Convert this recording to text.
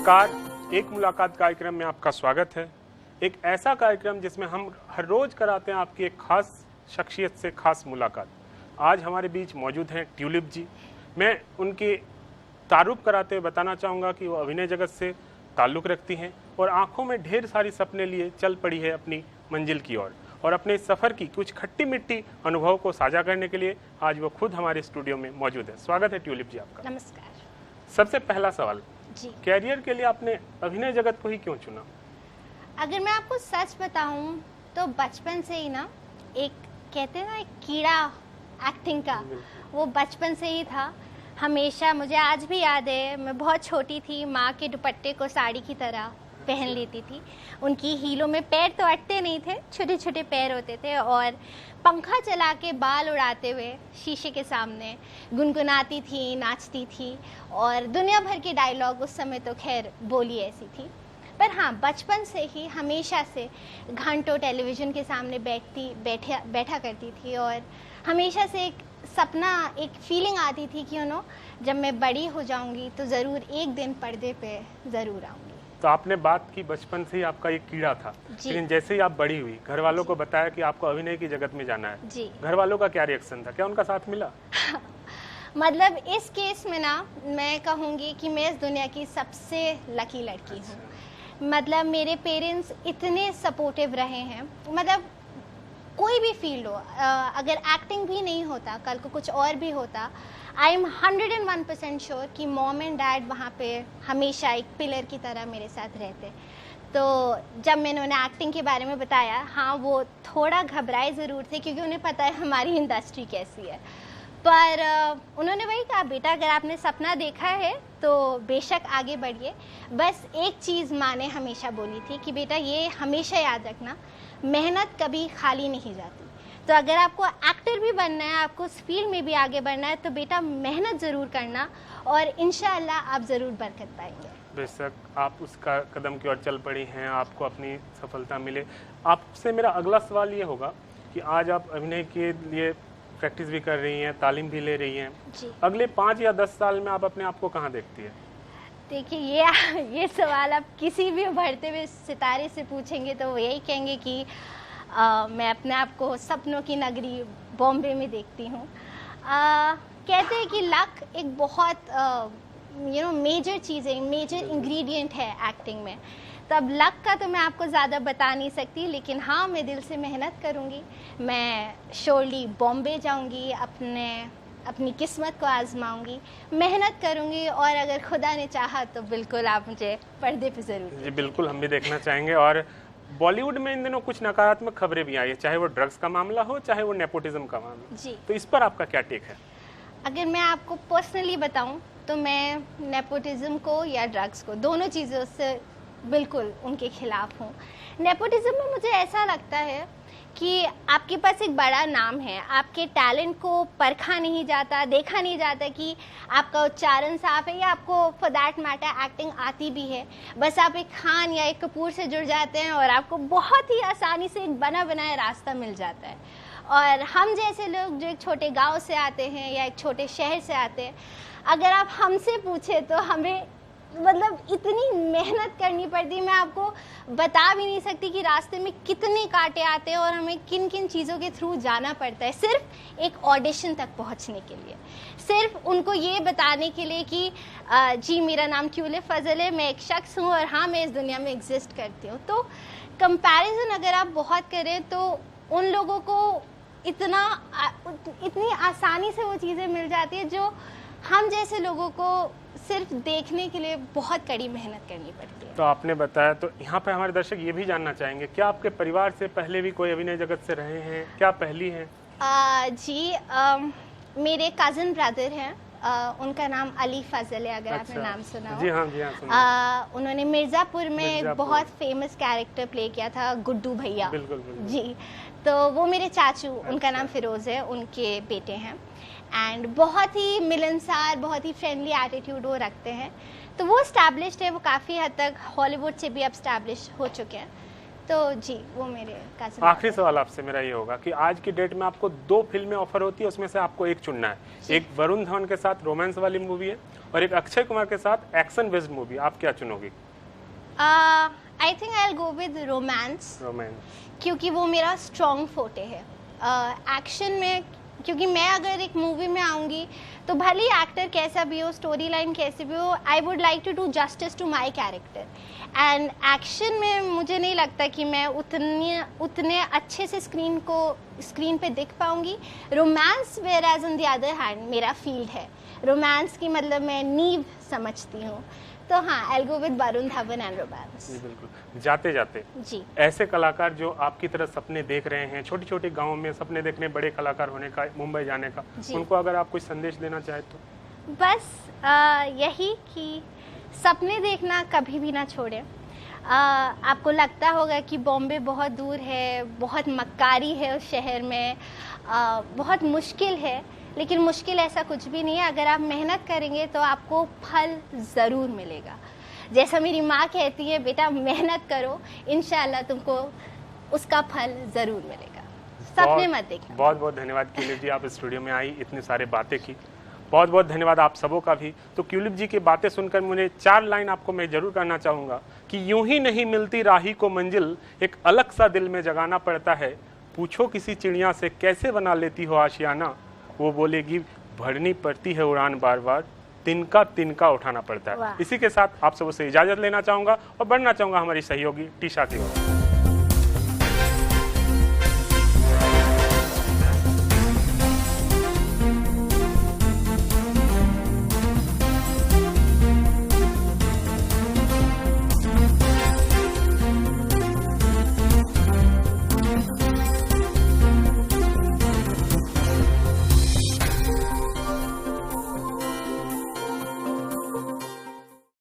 नमस्कार, एक मुलाकात कार्यक्रम में आपका स्वागत है। एक ऐसा कार्यक्रम जिसमें हम हर रोज कराते हैं आपकी एक खास शख्सियत से खास मुलाकात। आज हमारे बीच मौजूद हैं ट्यूलिप जी। मैं उनकी तारुफ कराते हुए बताना चाहूँगा कि वो अभिनय जगत से ताल्लुक़ रखती हैं और आंखों में ढेर सारी सपने लिए चल पड़ी है अपनी मंजिल की ओर। और अपने इस सफ़र की कुछ खट्टी मिट्टी अनुभव को साझा करने के लिए आज वो खुद हमारे स्टूडियो में मौजूद है। स्वागत है ट्यूलिप जी आपका। नमस्कार। सबसे पहला सवाल जी, कैरियर के लिए आपने अभिनय जगत को ही क्यों चुना? अगर मैं आपको सच बताऊं तो बचपन से ही ना एक कहते हैं ना एक कीड़ा एक्टिंग का, वो बचपन से ही था। हमेशा मुझे आज भी याद है, मैं बहुत छोटी थी, माँ के दुपट्टे को साड़ी की तरह पहन लेती थी। उनकी हीलों में पैर तो अटते नहीं थे, छोटे छोटे पैर होते थे, और पंखा चला के बाल उड़ाते हुए शीशे के सामने गुनगुनाती थी, नाचती थी। और दुनिया भर के डायलॉग, उस समय तो खैर बोली ऐसी थी, पर हाँ बचपन से ही हमेशा से घंटों टेलीविज़न के सामने बैठा करती थी। और हमेशा से एक सपना, एक फीलिंग आती थी कि जब मैं बड़ी हो जाऊंगी तो ज़रूर एक दिन पर्दे पे ज़रूर आऊंगी। तो आपने बात की बचपन से ही आपका ये कीड़ा था, लेकिन जैसे ही आप बड़ी हुई, घर वालों को बताया कि आपको अभिनय की जगत में जाना है, जी, घर वालों का क्या रिएक्शन था? क्या उनका साथ मिला? मतलब इस केस में ना मैं कहूँगी कि मैं इस दुनिया की सबसे लकी लड़की हूँ। मतलब मेरे पेरेंट्स इतने सपोर्टिव रहे हैं। मतलब कोई भी फील्ड हो, अगर एक्टिंग भी नहीं होता, कल को कुछ और भी होता, आई एम 101% श्योर कि मॉम एंड डैड वहाँ पे हमेशा एक पिलर की तरह मेरे साथ रहते। तो जब मैंने उन्हें एक्टिंग के बारे में बताया, हाँ वो थोड़ा घबराए ज़रूर थे, क्योंकि उन्हें पता है हमारी इंडस्ट्री कैसी है। पर उन्होंने वही कहा, बेटा अगर आपने सपना देखा है तो बेशक आगे बढ़िए। बस एक चीज़ माँ ने हमेशा बोली थी कि बेटा ये हमेशा याद रखना, मेहनत कभी खाली नहीं जाती। तो अगर आपको एक्टर भी बनना है, आपको उस फील्ड में भी आगे बढ़ना है, तो बेटा मेहनत ज़रूर करना और इंशाअल्लाह आप ज़रूर बरकत पाएंगे। बेशक आप उसका कदम की ओर चल पड़ी हैं, आपको अपनी सफलता मिले। आपसे मेरा अगला सवाल ये होगा कि आज आप अभिनय के लिए प्रैक्टिस भी कर रही हैं, तालीम भी ले रही हैं जी। अगले 5 या 10 साल में आप अपने आप को कहाँ देखती है? देखिए ये सवाल आप किसी भी उभरते हुए सितारे से पूछेंगे तो वो यही कहेंगे कि मैं अपने आप को सपनों की नगरी बॉम्बे में देखती हूँ। कहते हैं कि लक एक बहुत मेजर चीज़ है, मेजर इंग्रेडिएंट है एक्टिंग में। तो अब लक का तो मैं आपको ज़्यादा बता नहीं सकती, लेकिन हाँ मैं दिल से मेहनत करूँगी। मैं श्योरली बॉम्बे जाऊँगी, अपनी किस्मत को आजमाऊंगी, मेहनत करूंगी, और अगर खुदा ने चाहा तो बिल्कुल आप मुझे पर्दे पे ज़रूर। जी बिल्कुल, हम भी देखना चाहेंगे। और बॉलीवुड में इन दिनों कुछ नकारात्मक खबरें भी आई है, चाहे वो ड्रग्स का मामला हो, चाहे वो नेपोटिज्म का मामला। जी, तो इस पर आपका क्या टेक है? अगर मैं आपको पर्सनली बताऊं तो मैं नेपोटिज्म को या ड्रग्स को, दोनों चीज़ों से बिल्कुल उनके खिलाफ हूँ। नेपोटिज्म में मुझे ऐसा लगता है कि आपके पास एक बड़ा नाम है, आपके टैलेंट को परखा नहीं जाता, देखा नहीं जाता कि आपका उच्चारण साफ है या आपको फॉर दैट मैटर एक्टिंग आती भी है। बस आप एक खान या एक कपूर से जुड़ जाते हैं और आपको बहुत ही आसानी से एक बना बनाया रास्ता मिल जाता है। और हम जैसे लोग जो एक छोटे गांव से आते हैं या एक छोटे शहर से आते हैं, अगर आप हमसे पूछे तो हमें मतलब इतनी मेहनत करनी पड़ती है, मैं आपको बता भी नहीं सकती कि रास्ते में कितने कांटे आते हैं और हमें किन किन चीज़ों के थ्रू जाना पड़ता है सिर्फ एक ऑडिशन तक पहुंचने के लिए, सिर्फ उनको ये बताने के लिए कि जी मेरा नाम ट्यूलिप फजल है, मैं एक शख्स हूँ और हाँ मैं इस दुनिया में एग्जिस्ट करती हूँ। तो कंपैरिजन अगर आप बहुत करें तो उन लोगों को इतनी आसानी से वो चीज़ें मिल जाती है जो हम जैसे लोगों को सिर्फ देखने के लिए बहुत कड़ी मेहनत करनी पड़ती है। तो आपने बताया, तो यहाँ पे हमारे दर्शक ये भी जानना चाहेंगे, क्या आपके परिवार से पहले भी कोई अभिनय जगत से रहे हैं? क्या पहली हैं? जी, मेरे कज़न ब्रदर हैं, उनका नाम अली फजल है, अगर आपने नाम सुना हो। जी हाँ, जी हाँ, उन्होंने मिर्ज़ापुर में बहुत फेमस कैरेक्टर प्ले किया था, गुड्डू भैया। बिल्कुल, बिल्कुल। जी, तो वो मेरे चाचू, उनका नाम फिरोज़ है, उनके बेटे हैं। एंड बहुत ही मिलनसार, बहुत ही फ्रेंडली एटीट्यूड वो रखते हैं। तो वो स्टैब्लिश्ड है, वो काफ़ी हद तक हॉलीवुड से भी अब स्टैब्लिश हो चुके हैं। तो जी वो मेरे कजिन। आखिरी सवाल आपसे मेरा ये होगा कि आज की डेट में आपको 2 फिल्में ऑफर होती है, उसमें से आपको एक चुनना है। एक वरुण धवन के साथ रोमांस वाली मूवी है और एक अक्षय कुमार के साथ एक्शन बेस्ड मूवी, आप क्या चुनोगी? I think I will go with romance, क्योंकि वो मेरा स्ट्रॉन्ग फोटे है। एक्शन में क्योंकि मैं अगर एक मूवी में आऊँगी तो भले ही एक्टर कैसा भी हो, स्टोरी लाइन कैसी भी हो, I would like to do justice to my character. And action में मुझे नहीं लगता कि मैं उतने अच्छे से स्क्रीन पे दिख पाऊँगी। Romance whereas on the other hand मेरा फील्ड है, रोमांस की मतलब मैं नींव समझती हूँ। तो हाँ, I will go with Varun Dhawan and romance. जी बिल्कुल। जाते जाते जी ऐसे कलाकार जो आपकी तरह सपने देख रहे हैं, छोटे छोटे गाँव में सपने देखने, बड़े कलाकार होने का, मुंबई जाने का, उनको अगर आप कुछ संदेश देना चाहे तो? बस यही कि सपने देखना कभी भी ना छोड़ें। आपको लगता होगा कि बॉम्बे बहुत दूर है, बहुत मक्कारी है उस शहर में, बहुत मुश्किल है, लेकिन मुश्किल ऐसा कुछ भी नहीं है। अगर आप मेहनत करेंगे तो आपको फल ज़रूर मिलेगा। जैसा मेरी माँ कहती है, बेटा मेहनत करो, इंशाल्लाह तुमको उसका फल ज़रूर मिलेगा। सपने मत देखना। बहुत बहुत धन्यवाद क्यूलिप जी, आप स्टूडियो में आई, इतनी सारी बातें की। बहुत बहुत धन्यवाद आप सबों का भी। तो क्यूलिप जी की बातें सुनकर मुझे 4 लाइन आपको मैं जरूर कहना चाहूँगा कि यूं ही नहीं मिलती राही को मंजिल, एक अलग सा दिल में जगाना पड़ता है। पूछो किसी चिड़िया से कैसे बना लेती हो आशियाना, वो बोलेगी भरनी पड़ती है उड़ान बार बार, तिनका तिनका उठाना पड़ता है। इसी के साथ आप सबसे इजाजत लेना चाहूंगा और बढ़ना चाहूंगा हमारी सहयोगी टीशा की ओर।